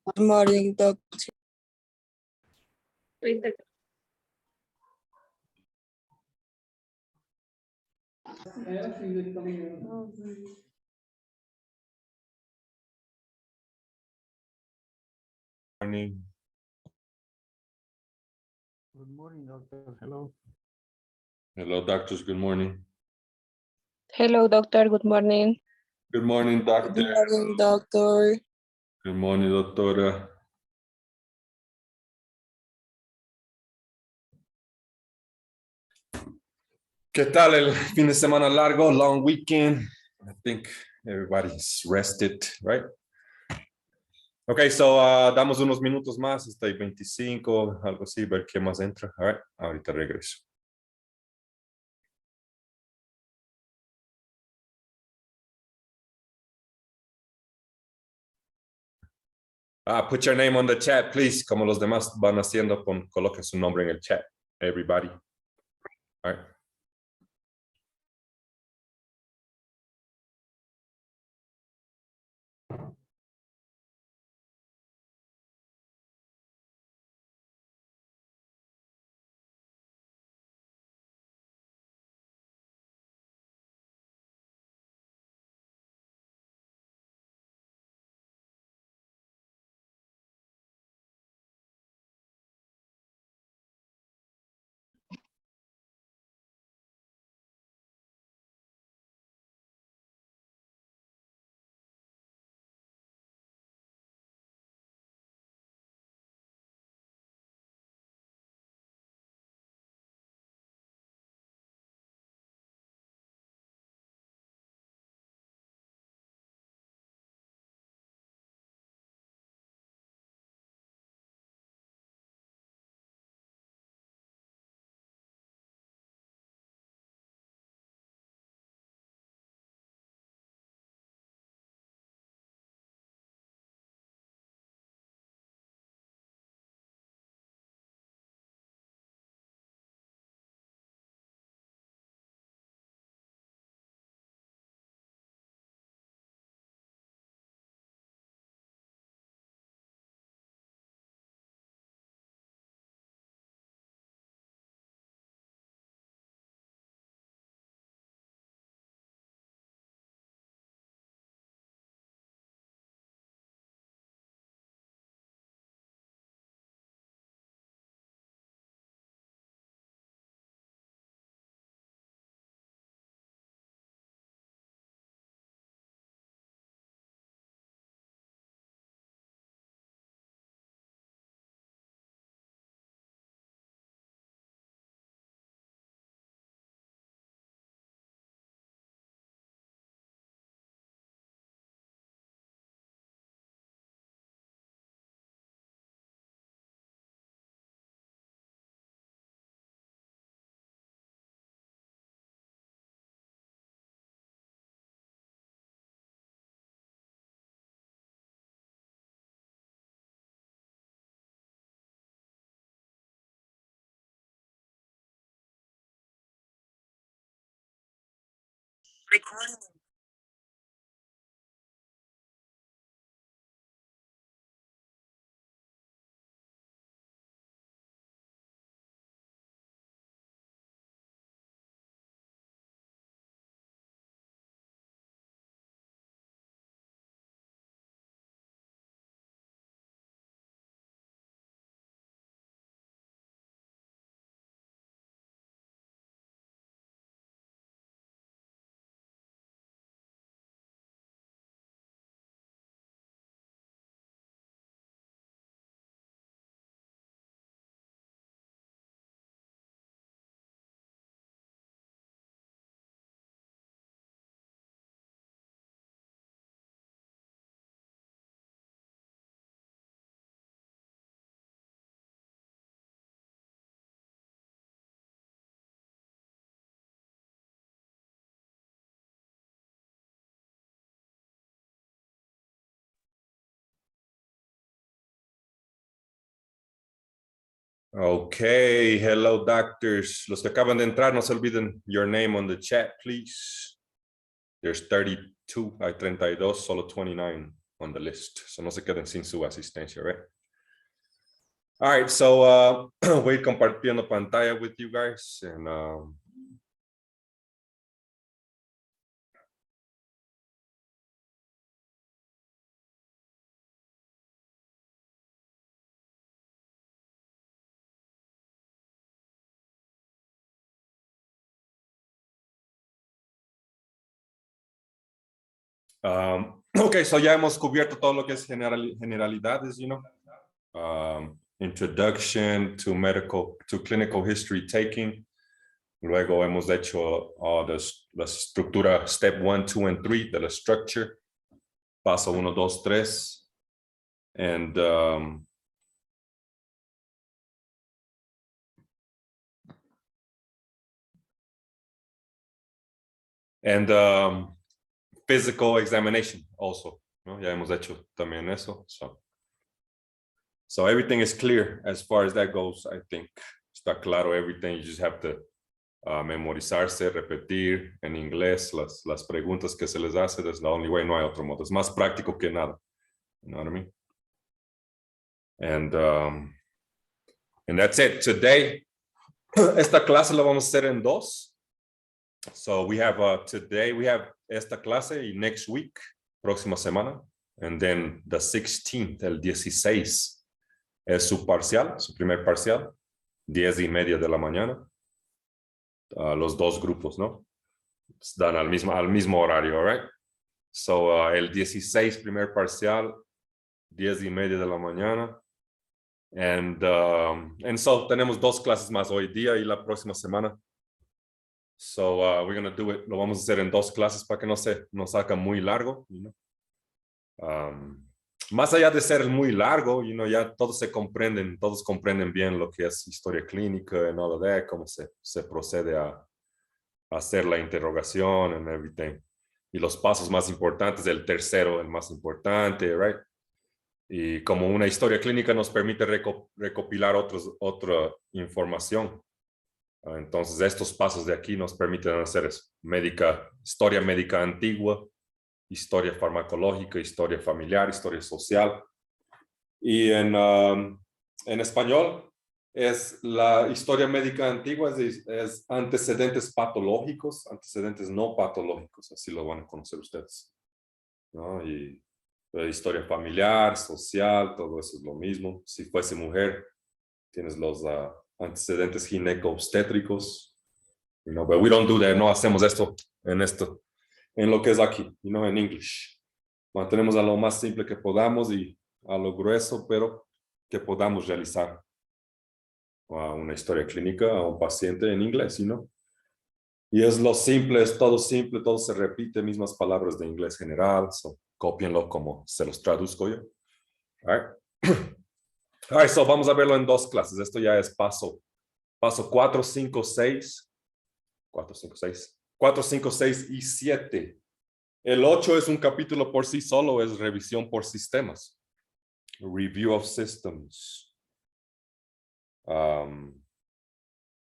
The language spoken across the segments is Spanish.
Good morning, doctor. Morning. Good morning, doctor. Hello. Hello, doctors. Good morning. Hello, doctor. Good morning. Good morning, Good doctor. morning, doctor. Good morning, doctora. ¿Qué tal el fin de semana largo? Long weekend. I think everybody's rested, right? Okay, so damos unos minutos más, hasta el 25, algo así, ver qué más entra. All right, ahorita regreso. Put your name on the chat, please, como los demás van haciendo, coloque su nombre en el chat, everybody. All right. Okay, hello doctors. Los que acaban de entrar, no se olviden your name on the chat, please. There's 32, hay 32, solo 29 on the list. So no se queden sin su asistencia, right? All right, so voy a ir compartiendo pantalla with you guys. And okay, so ya hemos cubierto todo lo que es generalidades, you know. Introduction to clinical history taking. Luego hemos hecho la estructura step 1, 2, and 3 de la structure. Paso 1, 2, 3. And physical examination also, ¿no? Ya hemos hecho también eso. So everything is clear as far as that goes, I think. Está claro everything. You just have to memorizarse, repetir en inglés las preguntas que se les hace. That's the only way, no hay otro modo. Es más práctico que nada. You know what I mean? And that's it. Today, esta clase la vamos a hacer en dos. So we have today, we have esta clase y next week, próxima semana. And then the 16th, el 16, es su parcial, su primer parcial, 10:30 de la mañana. Los dos grupos, ¿no? Dan al mismo horario, all right? So el 16, primer parcial, 10:30 de la mañana. And so tenemos dos clases más hoy día y la próxima semana. So we're going to do it, lo vamos a hacer en dos clases para que no se nos haga muy largo, you know? Más allá de ser muy largo, you know, ya todos comprenden bien lo que es historia clínica and all of that, cómo se procede a hacer la interrogación and everything. Y los pasos más importantes, el tercero, el más importante, right? Y como una historia clínica nos permite recopilar otra información. Entonces, estos pasos de aquí nos permiten hacer eso. Historia médica antigua, historia farmacológica, historia familiar, historia social. Y en español, es la historia médica antigua, es antecedentes patológicos, antecedentes no patológicos, así lo van a conocer ustedes, ¿no? Y historia familiar, social, todo eso es lo mismo. Si fuese mujer, tienes los antecedentes gineco-obstétricos, you know, but we don't do that, no hacemos esto en lo que es aquí, you know, en English. Mantenemos a lo más simple que podamos y a lo grueso, pero que podamos realizar una historia clínica a un paciente en inglés, you know. Y es lo simple, es todo simple, todo se repite, mismas palabras de inglés general, so cópienlo como se los traduzco yo. All right. All right, so vamos a verlo en dos clases. Esto ya es paso 4, 5, 6. 4, 5, 6 y 7. El 8 es un capítulo por sí solo, es revisión por sistemas. Review of systems.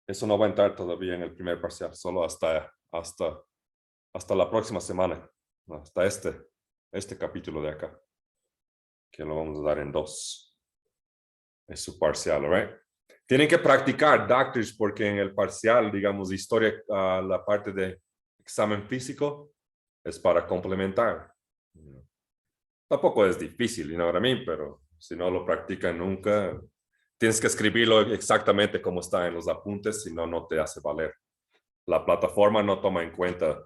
Eso no va a entrar todavía en el primer parcial, solo hasta la próxima semana, hasta este capítulo de acá, que lo vamos a dar en dos. Es su parcial, right? Tienen que practicar, doctors, porque en el parcial, digamos, historia, la parte de examen físico es para complementar. Tampoco es difícil, you know what I mean, pero si no lo practican nunca, tienes que escribirlo exactamente como está en los apuntes, si no, no te hace valer. La plataforma no toma en cuenta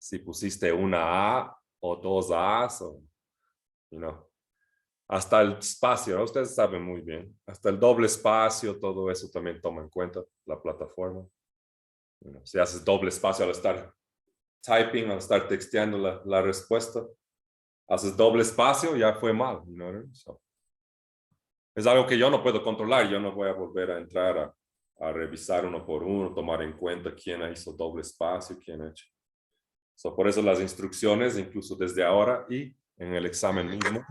si pusiste una A o dos A's, o, you know. Hasta el espacio, ¿no? Ustedes saben muy bien. Hasta el doble espacio, todo eso también toma en cuenta la plataforma. You know, si haces doble espacio al estar typing, al estar texteando la respuesta, haces doble espacio, ya fue mal. You know? So, es algo que yo no puedo controlar. Yo no voy a volver a entrar a revisar uno por uno, tomar en cuenta quién hizo doble espacio, quién ha hecho. So, por eso las instrucciones, incluso desde ahora y en el examen mismo,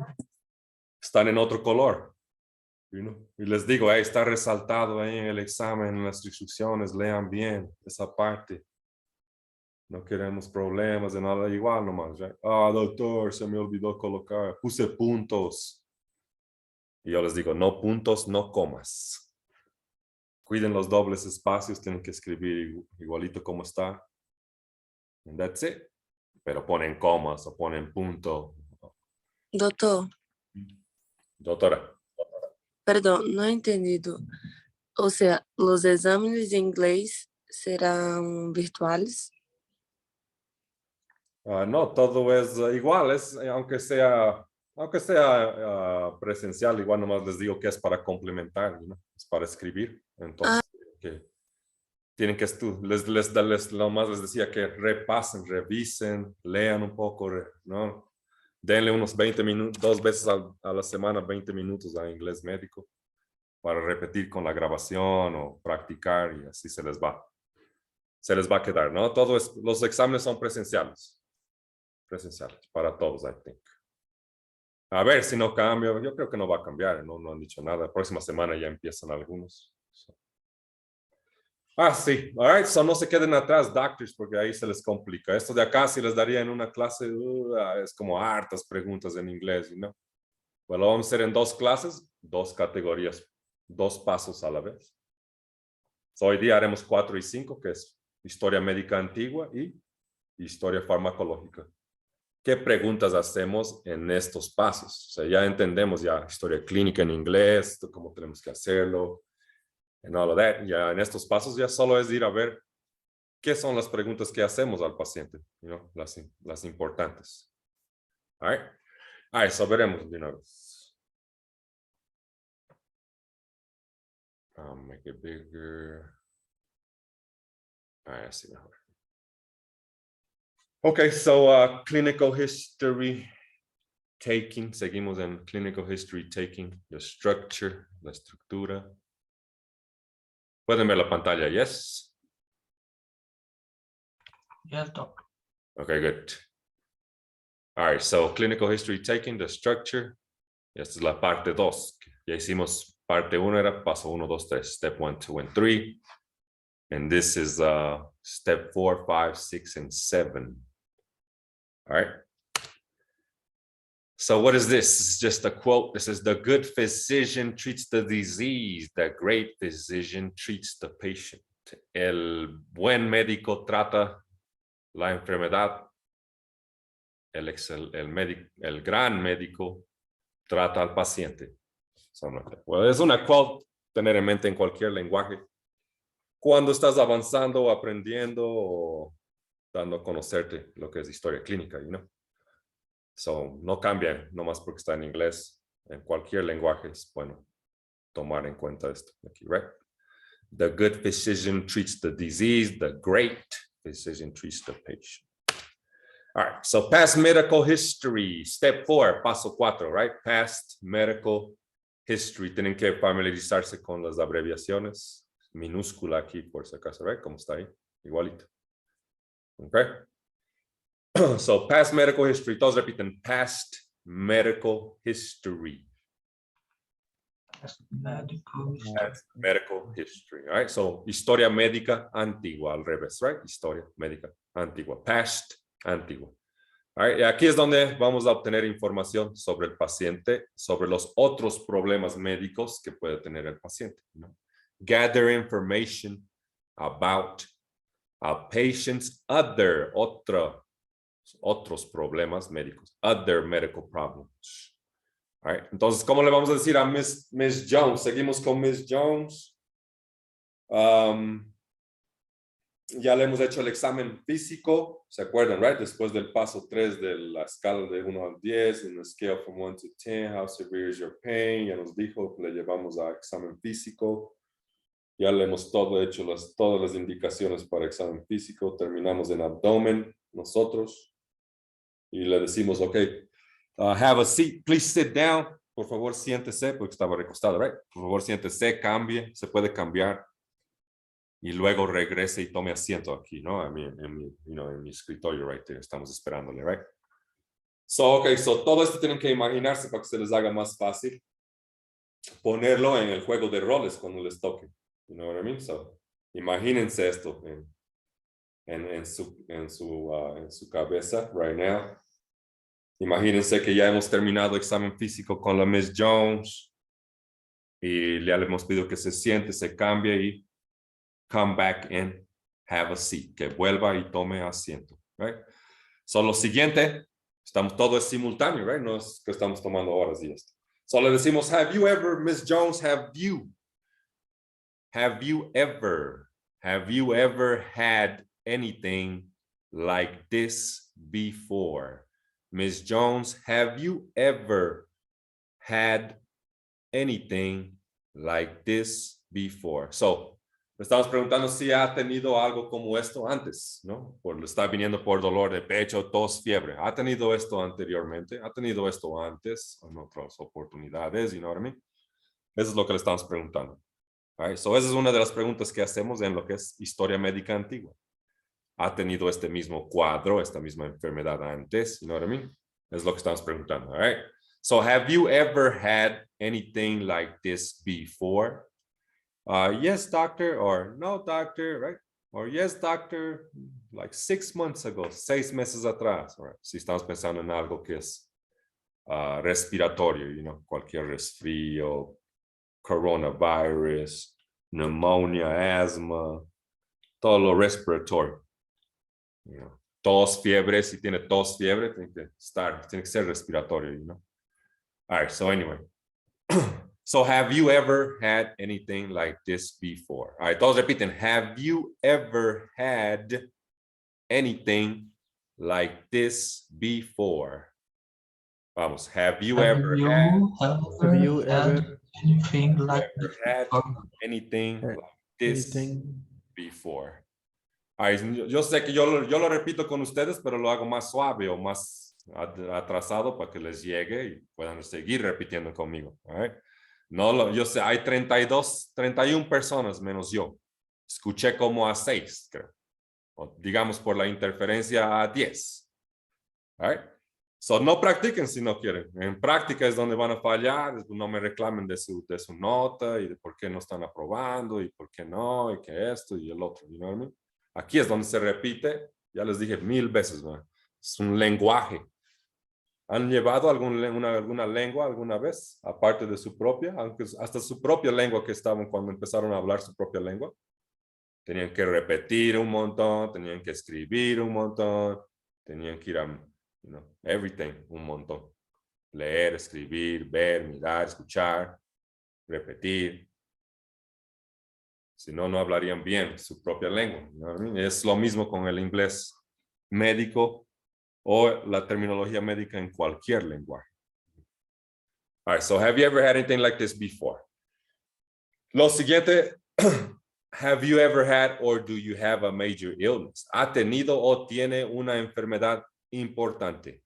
están en otro color. You know? Y les digo, está resaltado ahí en el examen, en las instrucciones, lean bien esa parte. No queremos problemas de nada igual nomás. Right? Ah, doctor, se me olvidó colocar, puse puntos. Y yo les digo, no puntos, no comas. Cuiden los dobles espacios, tienen que escribir igualito como está. And that's it. Pero ponen comas o ponen punto. Doctor, Doctora. perdón, no he entendido. O sea, los exámenes de inglés serán virtuales. No, todo es igual, aunque sea presencial, igual nomás les digo que es para complementar, ¿no? Es para escribir. Entonces, que tienen que nomás les decía que repasen, revisen, lean un poco, ¿no? Denle unos 20 minutos, 2 veces a la semana, 20 minutos a inglés médico para repetir con la grabación o practicar y así se les va a quedar, ¿no? Los exámenes son presenciales para todos, I think. A ver si no cambia, yo creo que no va a cambiar, no han dicho nada. La próxima semana ya empiezan algunos. Sí, all right, so no se queden atrás, doctors, porque ahí se les complica. Esto de acá, si les daría en una clase, es como hartas preguntas en inglés, ¿no? Pues lo vamos a hacer en 2 clases, 2 categorías, 2 pasos a la vez. So, hoy día haremos 4 y 5, que es historia médica antigua y historia farmacológica. ¿Qué preguntas hacemos en estos pasos? O sea, ya entendemos ya historia clínica en inglés, cómo tenemos que hacerlo, and all of that. Ya en estos pasos ya solo es ir a ver qué son las preguntas que hacemos al paciente, las importantes. All right, so veremos de una vez. Make it bigger. Así mejor. Okay, so clinical history taking, seguimos en clinical history taking, the structure, la estructura. Pueden ver la pantalla, yes? Yes, doctor. Okay, good. All right, so clinical history taking, the structure. Esta es la parte 2. Ya hicimos parte 1, era paso 1, 2, 3, step 1, 2, and 3. And this is step 4, 5, 6, and 7. All right. So what is this? This is just a quote. This is the good physician treats the disease. The great physician treats the patient. El buen médico trata la enfermedad. El gran médico trata al paciente. Well, es una quote tener en mente en cualquier lenguaje. Cuando estás avanzando o aprendiendo o dando a conocerte lo que es historia clínica, you know? So, no cambia nomás porque está en inglés. En cualquier lenguaje es bueno tomar en cuenta esto aquí, right? The good physician treats the disease. The great physician treats the patient. All right, so past medical history, step 4, paso 4, right? Past medical history. Tienen que familiarizarse con las abreviaciones. Minúscula aquí, por si acaso, right? Como está ahí, igualito. Okay. So past medical history, todos repiten, past medical history. Past medical Past medical history, all right? So historia médica antigua, al revés, right? Historia médica antigua, past antigua. All right, y aquí es donde vamos a obtener información sobre el paciente, sobre los otros problemas médicos que puede tener el paciente, ¿no? Gather information about a patient's otros problemas médicos, other medical problems. All right. Entonces, ¿cómo le vamos a decir a Miss Jones? Seguimos con Miss Jones. Ya le hemos hecho el examen físico, ¿se acuerdan, right? Después del paso 3 de la escala de 1 al 10, en la scale from 1 to 10, how severe is your pain? Ya nos dijo que le llevamos a examen físico. Ya le hemos hecho todas las indicaciones para examen físico. Terminamos en abdomen nosotros. Y le decimos, ok, have a seat, please sit down. Por favor, siéntese, porque estaba recostado, right? Por favor, siéntese, cambie, se puede cambiar. Y luego regrese y tome asiento aquí, ¿no? En mi escritorio, right there. Estamos esperándole, right? So, ok, so todo esto tienen que imaginarse para que se les haga más fácil ponerlo en el juego de roles cuando les toque. You know what I mean? So, imagínense esto en su cabeza right now. Imagínense que ya hemos terminado examen físico con la Miss Jones y ya le hemos pedido que se siente, se cambie y come back and have a seat, que vuelva y tome asiento, right? So, lo siguiente, estamos todos simultáneos, right? No es que estamos tomando horas y esto. So, le decimos, have you ever, Miss Jones, have you ever had anything like this before? Miss Jones, have you ever had anything like this before? So, le estamos preguntando si ha tenido algo como esto antes, ¿no? Por está viniendo por dolor de pecho, tos, fiebre. ¿Ha tenido esto anteriormente? ¿Ha tenido esto antes en otras oportunidades? You know what I mean? Eso es lo que le estamos preguntando. All right? So, esa es una de las preguntas que hacemos en lo que es historia médica antigua. ¿Ha tenido este mismo cuadro, esta misma enfermedad antes? You know what I mean? Es lo que estamos preguntando. All right? So, have you ever had anything like this before? Yes, doctor, or no, doctor, right? Or yes, doctor, like 6 months ago, 6 meses atrás. Right? Si estamos pensando en algo que es respiratorio, you know, cualquier resfrío, coronavirus, pneumonia, asma, todo lo respiratorio. You know, tos, fiebre, si tiene tos, fiebre, tiene que ser respiratorio, you know. All right, so anyway. So have you ever had anything like this before? All right, todos repiten, have you ever had anything like this before? Vamos, have you ever had anything like this before? anything like this before? All right, yo sé que yo lo repito con ustedes, pero lo hago más suave o más atrasado para que les llegue y puedan seguir repitiendo conmigo. All right? No, yo sé, hay 31 personas menos yo. Escuché como a 6, creo. O digamos por la interferencia a 10. All right? So, no practiquen si no quieren. En práctica es donde van a fallar. No me reclamen de su nota y de por qué no están aprobando y por qué no y que esto y el otro. You know what I mean? Aquí es donde se repite. Ya les dije 1000 veces, ¿no? Es un lenguaje. ¿Han llevado alguna lengua alguna vez, aparte de su propia? Aunque hasta su propia lengua que estaban cuando empezaron a hablar su propia lengua. Tenían que repetir un montón, tenían que escribir un montón, tenían que ir a, you know, everything, un montón. Leer, escribir, ver, mirar, escuchar, repetir. Si no, no hablarían bien su propia lengua. You know what I mean? Es lo mismo con el inglés médico o la terminología médica en cualquier lenguaje. All right, so have you ever had anything like this before? Lo siguiente, have you ever had or do you have a major illness? ¿Ha tenido o tiene una enfermedad importante?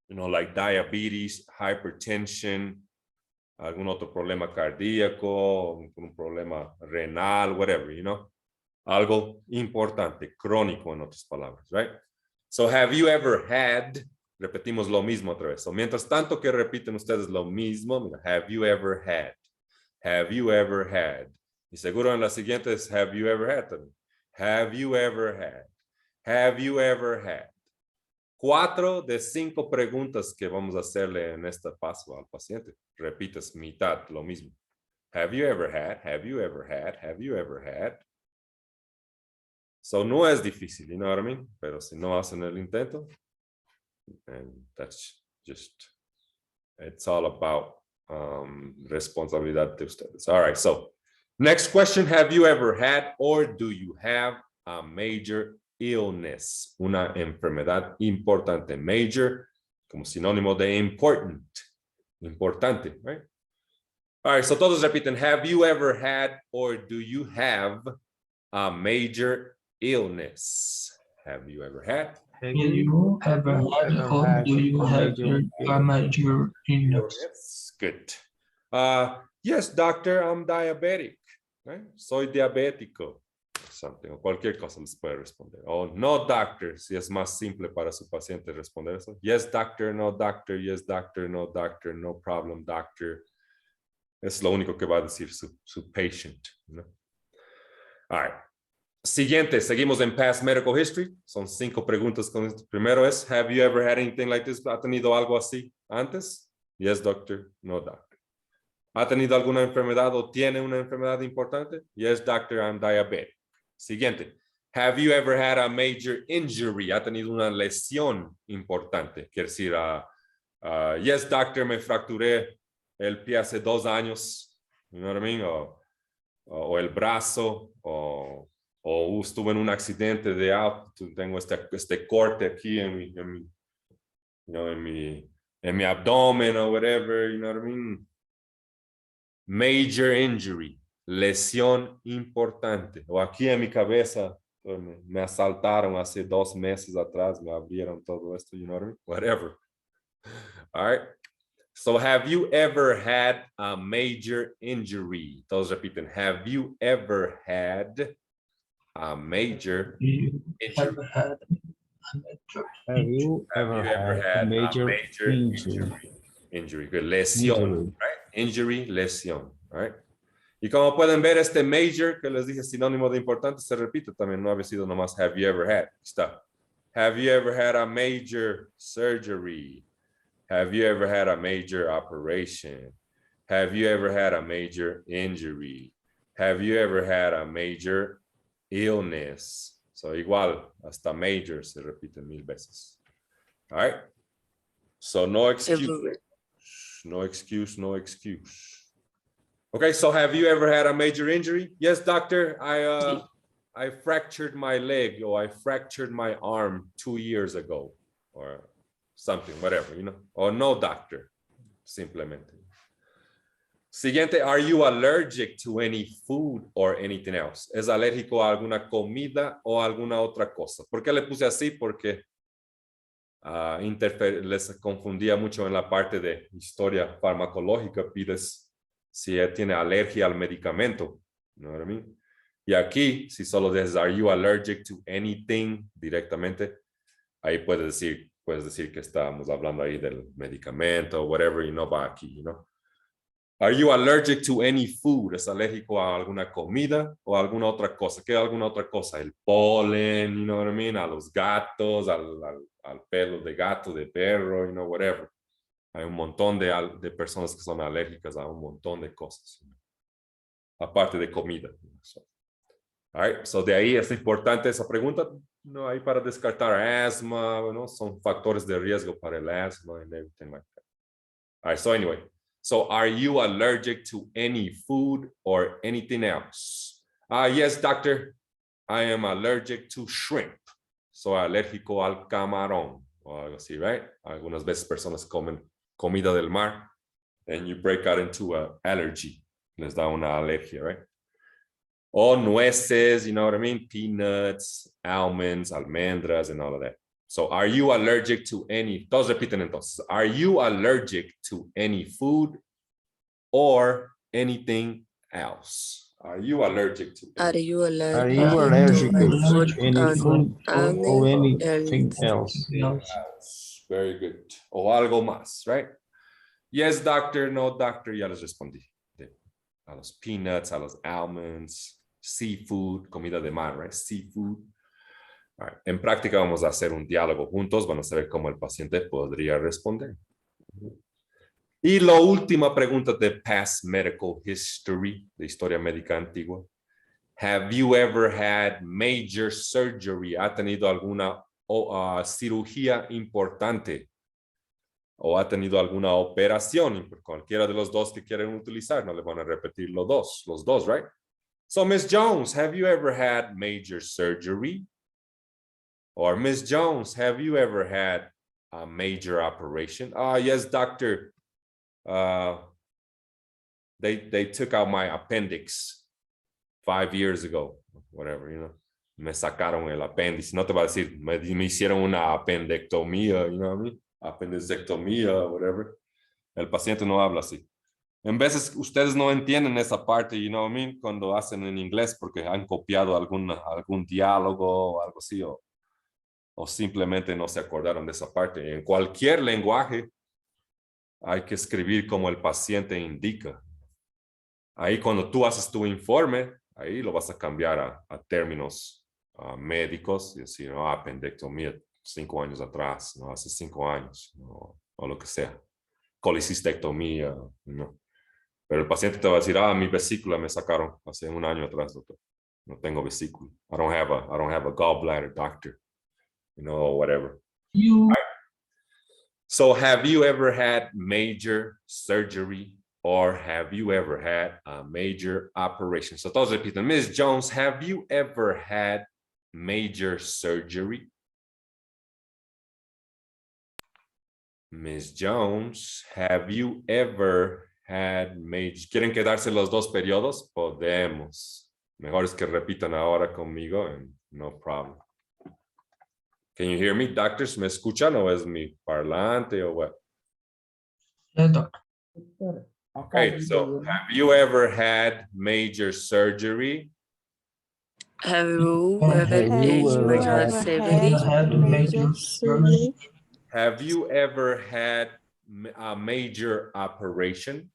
You know, like diabetes, hypertension, algún otro problema cardíaco, un problema renal, whatever, you know? Algo importante, crónico en otras palabras, right? So have you ever had, repetimos lo mismo otra vez. So mientras tanto que repiten ustedes lo mismo, mira, have you ever had? Have you ever had? Y seguro en la siguiente es have you ever had también. Have you ever had? Have you ever had? 4 de 5 preguntas que vamos a hacerle en este paso al paciente. Repites mitad, lo mismo. Have you ever had? Have you ever had? Have you ever had? So no es difícil, you know what I mean? Pero si no hacen el intento, and that's just, it's all about responsabilidad de ustedes. All right, so next question, have you ever had or do you have a major illness? Una enfermedad importante. Major, como sinónimo de important. Importante, right? All right, so todos repiten, have you ever had or do you have a major illness? Have you ever had? Have you ever had or do you have a major illness? Good. Yes, doctor, I'm diabetic. Right? Soy diabético. Something, o cualquier cosa les puede responder. O no, doctor, si es más simple para su paciente responder eso. Yes, doctor, no, doctor, yes, doctor, no problem, doctor. Es lo único que va a decir su patient. ¿No? All right. Siguiente, seguimos en past medical history. Son 5 preguntas con esto. Primero es, have you ever had anything like this? ¿Ha tenido algo así antes? Yes, doctor. No, doctor. ¿Ha tenido alguna enfermedad o tiene una enfermedad importante? Yes, doctor, I'm diabetic. Siguiente. Have you ever had a major injury? ¿Ha tenido una lesión importante? Quiere decir, yes, doctor, me fracturé el pie hace 2 años. You know what I mean? O el brazo, o estuve en un accidente de auto, tengo este corte aquí en mi abdomen o whatever, you know what I mean? Major injury, lesión importante. O aquí en mi cabeza, me asaltaron hace 2 meses atrás, me abrieron todo esto, you know what I mean? Whatever. All right. So have you ever had a major injury? Todos repiten, have you ever had a major You have injury? had a major Have you ever had a major Injury? Good. Lesión, right? Injury, lesión, right? Y como pueden ver, este major que les dije sinónimo de importante se repite también, no había sido nomás have you ever had. Está. Have you ever had a major surgery? Have you ever had a major operation? Have you ever had a major injury? Have you ever had a major illness? So igual, hasta major se repite 1000 veces. All right? So no excuse. No excuse, no excuse. Okay, so have you ever had a major injury? Yes, doctor, I fractured my leg or I fractured my arm 2 years ago or something, whatever, you know. Or no, doctor, simplemente. Siguiente, are you allergic to any food or anything else? ¿Es alérgico a alguna comida o alguna otra cosa? ¿Por qué le puse así? Porque les confundía mucho en la parte de historia farmacológica. Pides si tiene alergia al medicamento. You know what I mean? Y aquí, si solo dices, are you allergic to anything directamente, ahí puedes decir que estamos hablando ahí del medicamento, whatever, y no va aquí, you know. Are you allergic to any food? ¿Es alérgico a alguna comida o a alguna otra cosa? ¿Qué alguna otra cosa? El polen, you know what I mean? A los gatos, al pelo de gato, de perro, you know, whatever. Hay un montón de personas que son alérgicas a un montón de cosas. Aparte de comida. So, all right, so de ahí es importante esa pregunta, no hay para descartar asma, ¿no? Son factores de riesgo para el asma and everything like that. All right, so anyway, so are you allergic to any food or anything else? Yes, doctor, I am allergic to shrimp. Soy alérgico al camarón o algo así, right? Algunas veces personas comen comida del mar and you break out into an allergy. Les da una alergia, right? O nueces, you know what I mean? Peanuts, almonds, almendras, and all of that. So are you allergic to any, todos repiten entonces, are you allergic to any food or anything else? Are you allergic to Are anything? you allergic, Are you allergic to to food any food or anything else. else? Very good. O algo más, right? Yes, doctor, no, doctor, ya les respondí. A los peanuts, a los almonds, seafood, comida de mar, right? Seafood. All right. En práctica vamos a hacer un diálogo juntos, van a saber cómo el paciente podría responder. Y la última pregunta de past medical history, de historia médica antigua. Have you ever had major surgery? ¿Ha tenido alguna cirugía importante? ¿O ha tenido alguna operación? Cualquiera de los dos que quieren utilizar, no le van a repetir los dos, right? So, Miss Jones, have you ever had major surgery? Or Miss Jones, have you ever had a major operation? Yes, doctor. They took out my appendix 5 years ago, whatever, you know. Me sacaron el apéndice. No te va a decir, me hicieron una apendectomía, you know what I mean? Apendicectomía, whatever. El paciente no habla así. En veces ustedes no entienden esa parte, you know what I mean, cuando hacen en inglés porque han copiado algún diálogo o algo así, o simplemente no se acordaron de esa parte. En cualquier lenguaje hay que escribir como el paciente indica. Ahí cuando tú haces tu informe, ahí lo vas a cambiar a términos médicos y decir, no, apendectomía 5 años atrás, no, hace 5 años, no, o lo que sea, colicistectomía, no. Pero el paciente te va a decir, mi vesícula me sacaron hace 1 año atrás, doctor. No tengo vesícula. I don't have a gallbladder, doctor. You know, or whatever. So have you ever had major surgery or have you ever had a major operation? So todos repiten, Ms. Jones, have you ever had major surgery? Ms. Jones, have you ever had major... ¿Quieren quedarse los 2 periodos? Podemos. Mejor es que repitan ahora conmigo and no problem. Can you hear me, doctors? ¿Me escuchan o es mi parlante o what? Yes, doctor. Okay, so have you ever had major surgery? Have you ever Have had you major ever surgery? had major surgery? Have you ever had a major operation?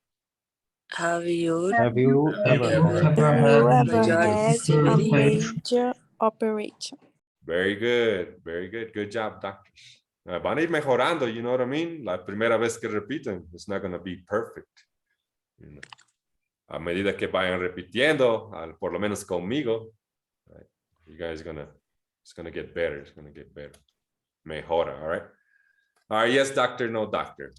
Have you Have you ever had Ever had had major major surgery? operation? Operation. Very good, very good. Good job, doctors. Van a ir mejorando, you know what I mean? La primera vez que repiten, it's not going to be perfect. You know. A medida que vayan repitiendo, por lo menos conmigo, right, you guys it's gonna get better. It's gonna get better. Mejora, all right? All right, yes, doctor, no doctor.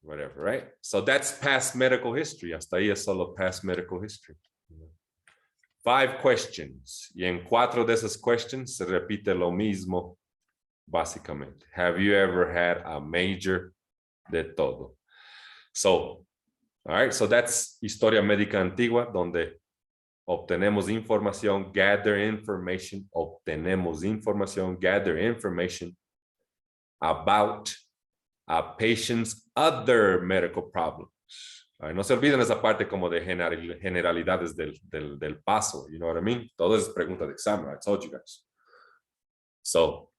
Whatever, right? So that's past medical history. Hasta ahí es solo past medical history. 5 questions. Y en 4 de esas questions se repite lo mismo, básicamente. Have you ever had a major de todo? So, all right, so that's historia médica antigua, donde obtenemos información, gather information, gather information about a patient's other medical problems. No se olviden esa parte como de generalidades del paso, you know what I mean? Todo es pregunta de examen, I told you guys. So,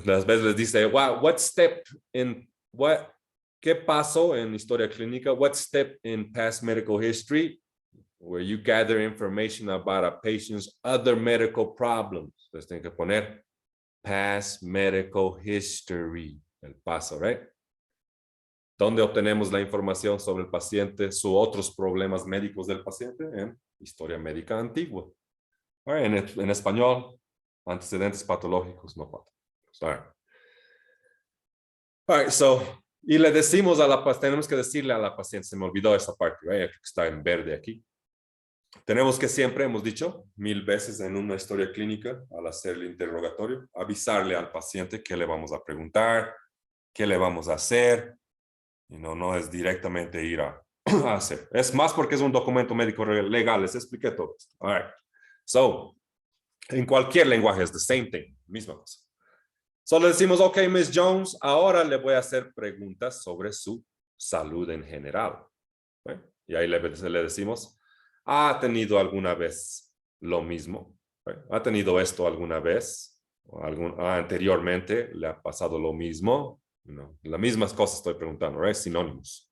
las veces les dice, what step in, ¿qué pasó en historia clínica? What step in past medical history where you gather information about a patient's other medical problems? Entonces tienen que poner past medical history, el paso, right? ¿Dónde obtenemos la información sobre el paciente, sus otros problemas médicos del paciente? En historia médica antigua. All right, en español, antecedentes patológicos no faltan. All right, so, y le decimos a la paciente, tenemos que decirle a la paciente, se me olvidó esa parte, right, que está en verde aquí. Tenemos que siempre, hemos dicho 1000 veces en una historia clínica, al hacer el interrogatorio, avisarle al paciente qué le vamos a preguntar, qué le vamos a hacer. Y no es directamente ir a hacer. Es más porque es un documento médico legal. Les expliqué todo. All right. So, en cualquier lenguaje es the same thing. Misma cosa. Solo decimos, ok, Ms. Jones, ahora le voy a hacer preguntas sobre su salud en general. ¿Okay? Y ahí le decimos, ¿ha tenido alguna vez lo mismo? ¿Okay? ¿Ha tenido esto alguna vez? ¿O anteriormente le ha pasado lo mismo? No, las mismas cosas estoy preguntando, right? Sinónimos.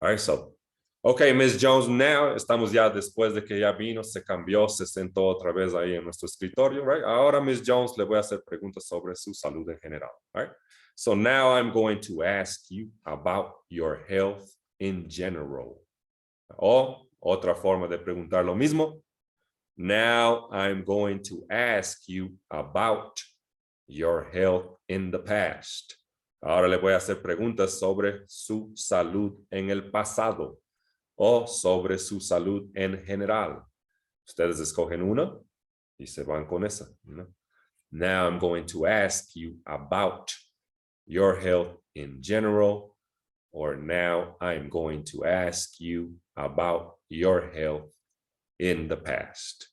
All right, so, okay, Ms. Jones, now estamos ya después de que ya vino, se cambió, se sentó otra vez ahí en nuestro escritorio, right? Ahora, Ms. Jones, le voy a hacer preguntas sobre su salud en general, right? So now I'm going to ask you about your health in general. O otra forma de preguntar lo mismo. Now I'm going to ask you about your health in the past. Ahora le voy a hacer preguntas sobre su salud en el pasado o sobre su salud en general. Ustedes escogen una y se van con esa. ¿No? Now I'm going to ask you about your health in general, or now I'm going to ask you about your health in the past.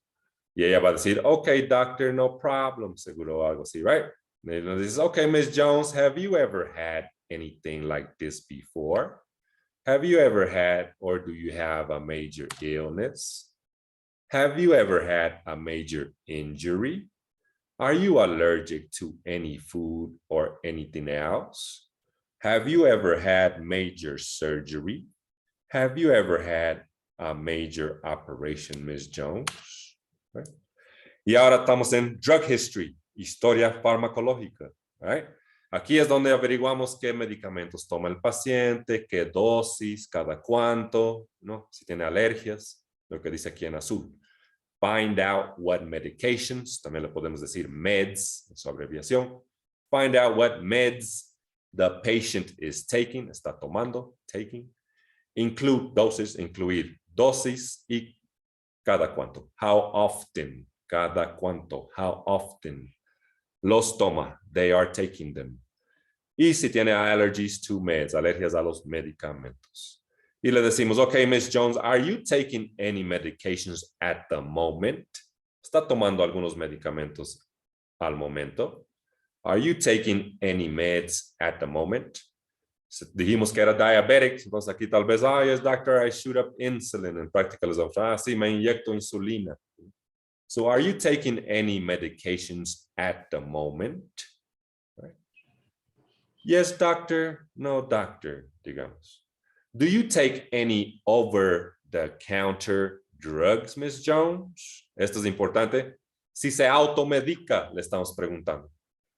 Y ella va a decir, okay, doctor, no problem. Seguro algo así, right? And this is, okay, Ms. Jones, have you ever had anything like this before? Have you ever had, or do you have a major illness? Have you ever had a major injury? Are you allergic to any food or anything else? Have you ever had major surgery? Have you ever had a major operation, Miss Jones. Right? Y ahora estamos en drug history, historia farmacológica. Right? Aquí es donde averiguamos qué medicamentos toma el paciente, qué dosis, cada cuánto, ¿no? Si tiene alergias, lo que dice aquí en azul. Find out what medications, también le podemos decir meds, en su abreviación. Find out what meds the patient is taking, está tomando, taking. Include doses, incluir dosis y cada cuánto. How often, cada cuánto, how often. Los toma, they are taking them. Y si tiene allergies to meds, alergias a los medicamentos. Y le decimos, okay, Miss Jones, are you taking any medications at the moment? ¿Está tomando algunos medicamentos al momento? Are you taking any meds at the moment? Dijimos que era diabetic, entonces aquí tal vez, yes, doctor, I shoot up insulin. En práctica les vamos, sí, me inyecto insulina. So are you taking any medications at the moment? Right. Yes, doctor. No, doctor, digamos. Do you take any over-the-counter drugs, Miss Jones? Esto es importante. Si se automedica, le estamos preguntando.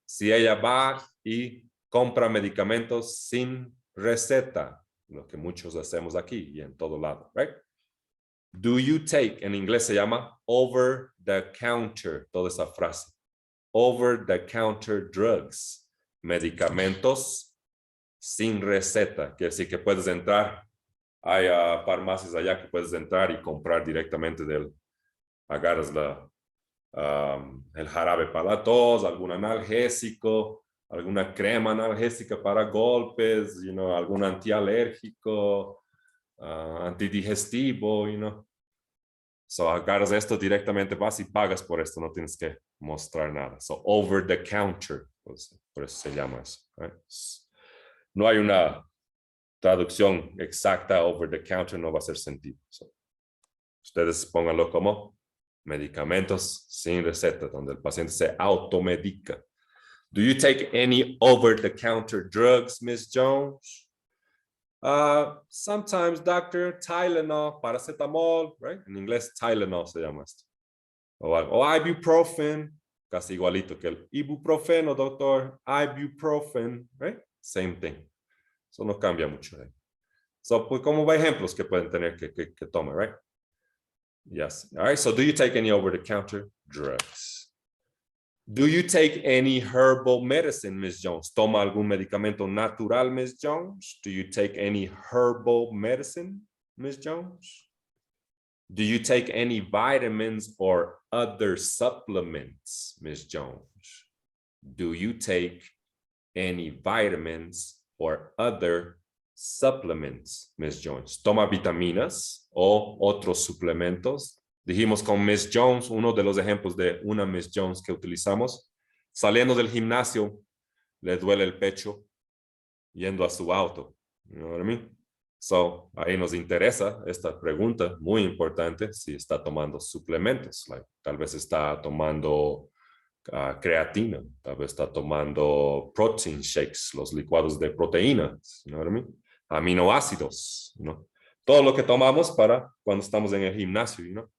Si ella va y compra medicamentos sin receta, lo que muchos hacemos aquí y en todo lado, right? Do you take, en inglés se llama over-the-counter, toda esa frase. Over-the-counter drugs, medicamentos sin receta, quiere decir que puedes entrar, hay farmacias allá que puedes entrar y comprar directamente agarras el jarabe para la tos, algún analgésico, alguna crema analgésica para golpes, algún antialérgico, antidigestivo, So agarras esto directamente, vas y pagas por esto, no tienes que mostrar nada. So over the counter, pues, por eso se llama eso. Right? No hay una traducción exacta, over the counter no va a hacer sentido. So, ustedes pónganlo como medicamentos sin receta, donde el paciente se automedica. Do you take any over-the-counter drugs, Miss Jones? Sometimes, doctor, Tylenol, paracetamol, right? En inglés, Tylenol se llama esto. O ibuprofen, casi igualito que el ibuprofeno, doctor, ibuprofen, right? Same thing. Eso no cambia mucho. Right? So, pues, como ejemplos que pueden tener que tomen, right? Yes. All right. So, do you take any over-the-counter drugs? Do you take any herbal medicine, Miss Jones? ¿Toma algún medicamento natural, Miss Jones? Do you take any herbal medicine, Miss Jones? Do you take any vitamins or other supplements, Miss Jones? Do you take any vitamins or other supplements, Miss Jones? ¿Toma vitaminas o otros suplementos? Dijimos con Miss Jones, uno de los ejemplos de una Miss Jones que utilizamos, saliendo del gimnasio, le duele el pecho, yendo a su auto. You know what I mean? So, ahí nos interesa esta pregunta, muy importante, si está tomando suplementos. Tal vez está tomando creatina, tal vez está tomando protein shakes, los licuados de proteínas. You know what I mean? Aminoácidos, todo lo que tomamos para cuando estamos en el gimnasio,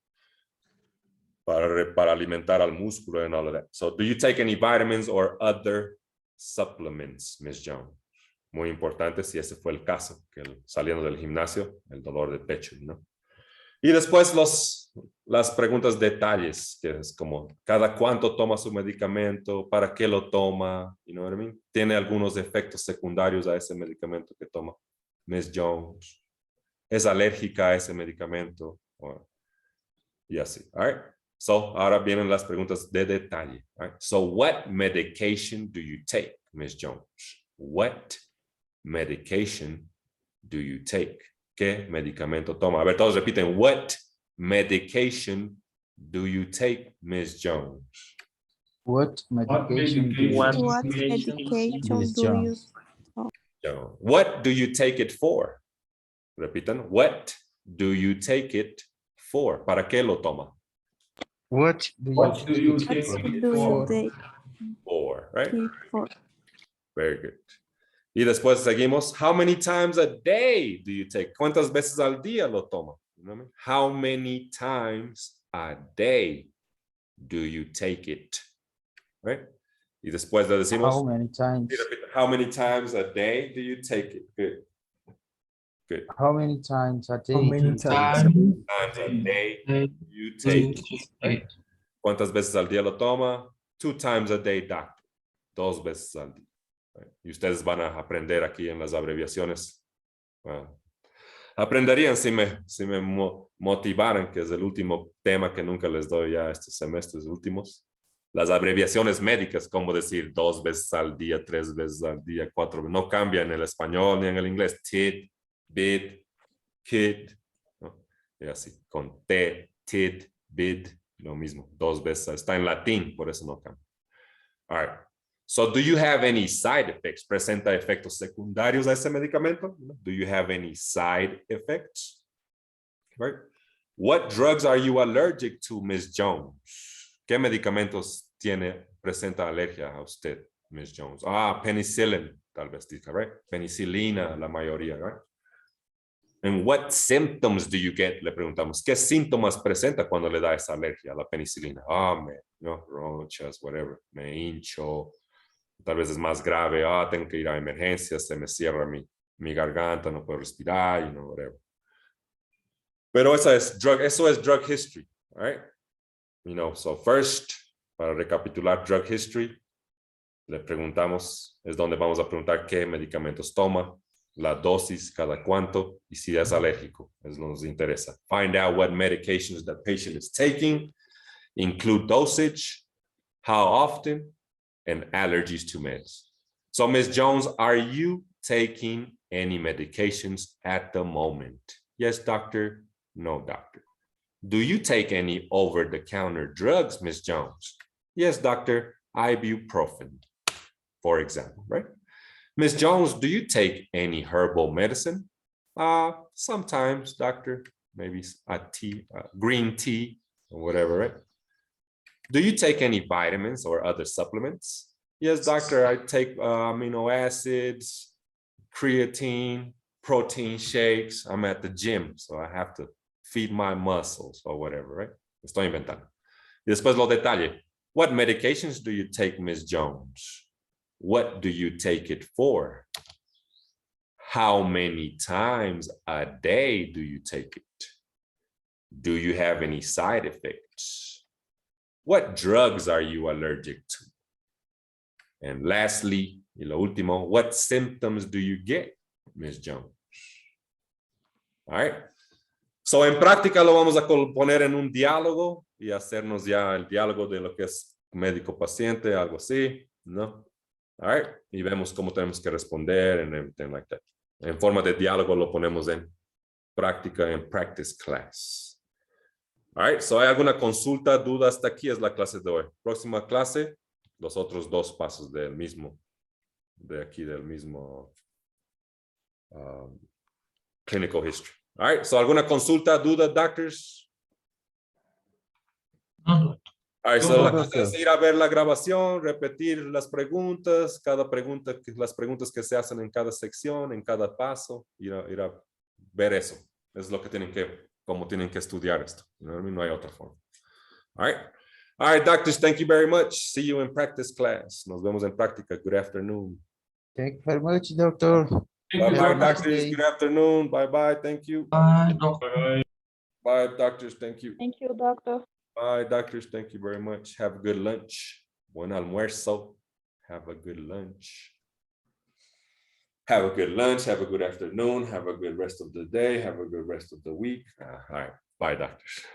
para alimentar al músculo and all of that. So, do you take any vitamins or other supplements, Miss Jones? Muy importante si ese fue el caso, que saliendo del gimnasio, el dolor de pecho, Y después las preguntas detalles, que es como cada cuánto toma su medicamento, para qué lo toma, you know what I mean? Tiene algunos efectos secundarios a ese medicamento que toma Miss Jones. ¿Es alérgica a ese medicamento? Y así, all right? So, ahora vienen las preguntas de detalle. All right? So, what medication do you take, Miss Jones? What medication do you take? ¿Qué medicamento toma? A ver, todos repiten. What medication do you take, Miss Jones? What medication do you What take, medication Miss do you Jones? What do you take it for? Repitan. What do you take it for? ¿Para qué lo toma? What do you take it for? For, right? for? Very good. Y después seguimos. How many times a day do you take? ¿Cuántas veces al día lo toma? You know what I mean? How many times a day do you take it? Right? Y después le decimos, How many times? how many times a day do you take it? Good. Good. How many times a day? How many do you take it? times Times a day do you you take it. take Right? it? ¿Cuántas veces al día lo toma? 2 times a day, doctor. 2 veces al día. Right? Y ustedes van a aprender aquí en las abreviaciones. Aprenderían si me motivaran, que es el último tema que nunca les doy ya estos semestres últimos. Las abreviaciones médicas, como decir 2 veces al día, 3 veces al día, 4 veces, no cambia en el español ni en el inglés. Tit, bid, kid, ¿no? Y así, con T, tit, bid, lo mismo, 2 veces. Está en latín, por eso no cambia. All right. So do you have any side effects? ¿Presenta efectos secundarios a ese medicamento? Do you have any side effects? Right? What drugs are you allergic to, Ms. Jones? ¿Qué medicamentos presenta alergia a usted, Ms. Jones? Penicillin, tal vez diga, right? Penicilina, la mayoría, right? And what symptoms do you get? Le preguntamos, ¿qué síntomas presenta cuando le da esa alergia a la penicilina? Ronchas, whatever, me hincho, tal vez es más grave, tengo que ir a emergencias, se me cierra mi garganta, no puedo respirar, whatever. Pero eso es drug history, right? So first, para recapitular drug history, le preguntamos, es donde vamos a preguntar qué medicamentos toma, la dosis, cada cuánto, y si es alérgico, es lo que nos interesa. Find out what medications the patient is taking, include dosage, how often, and allergies to meds. So, Ms. Jones, are you taking any medications at the moment? Yes, doctor. No, doctor. Do you take any over-the-counter drugs, Ms. Jones? Yes, doctor. Ibuprofen, for example, right? Ms. Jones, do you take any herbal medicine? Sometimes, doctor. Maybe a tea, green tea, or whatever, right? Do you take any vitamins or other supplements? Yes, doctor, I take amino acids, creatine, protein shakes. I'm at the gym, so I have to feed my muscles or whatever, right? Estoy inventando. Y después los detalles. What medications do you take, Ms. Jones? What do you take it for? How many times a day do you take it? Do you have any side effects? What drugs are you allergic to? And lastly, y lo último, what symptoms do you get, Ms. Jones? All right. So en práctica lo vamos a poner en un diálogo y hacernos ya el diálogo de lo que es médico-paciente, algo así, ¿no? All right. Y vemos cómo tenemos que responder and everything like that. En forma de diálogo lo ponemos en práctica, en practice class. All right. So hay alguna consulta, duda hasta aquí es la clase de hoy. Próxima clase, los otros 2 pasos del mismo, de aquí del mismo clinical history. All right. So alguna consulta, duda, doctors? No, All right, so la cosa es ir a ver la grabación, repetir las preguntas, las preguntas que se hacen en cada sección, en cada paso, ir a ver eso. Es lo que como tienen que estudiar esto. You know what I mean? No hay otra forma. All right. All right, doctors, thank you very much. See you in practice class. Nos vemos en práctica. Good afternoon. Thank you very much, doctor. Bye-bye, doctors. Good afternoon. Bye-bye. Thank you. bye, doctor. Bye, doctors. Thank you. Thank you, doctor. Bye, doctors. Thank you very much. Have a good lunch. Buen almuerzo. Have a good lunch. Have a good lunch. Have a good afternoon. Have a good rest of the day. Have a good rest of the week. All right. Bye, doctors.